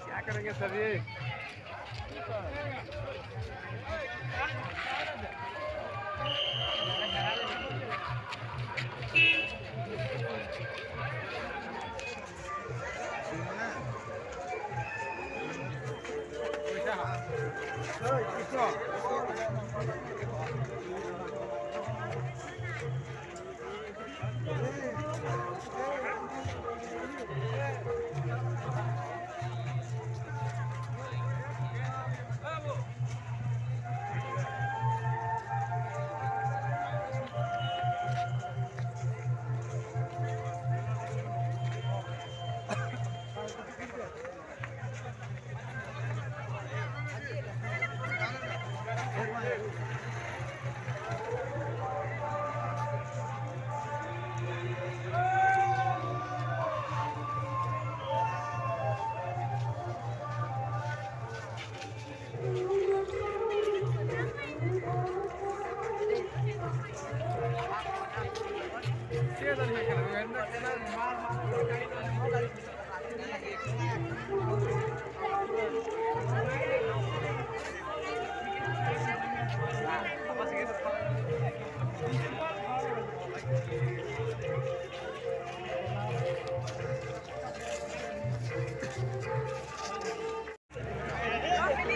क्या करेंगे सर ये?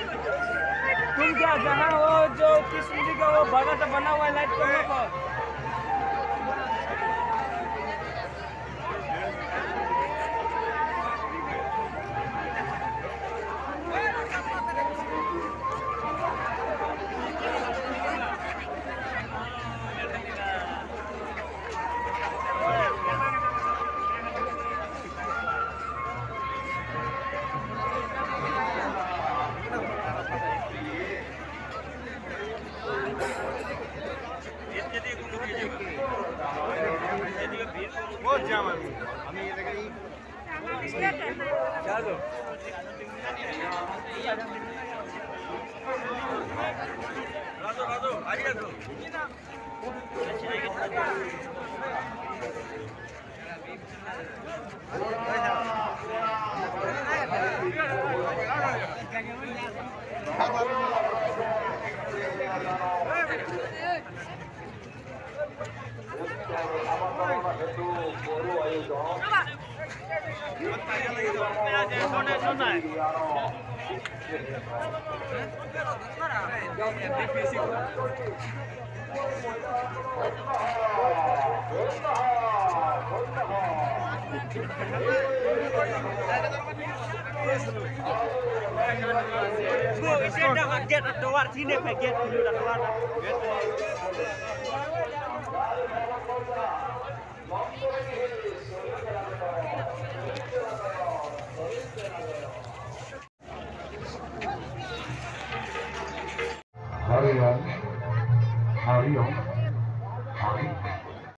तुम क्या जहाँ हो जो कृष्ण जी का वो भगत बना हुआ है लाइट करने पर। बहुत जाम हमें ये लगा चलो राजो राजो आरियातो Get at the water, sini paket dulu dah keluar.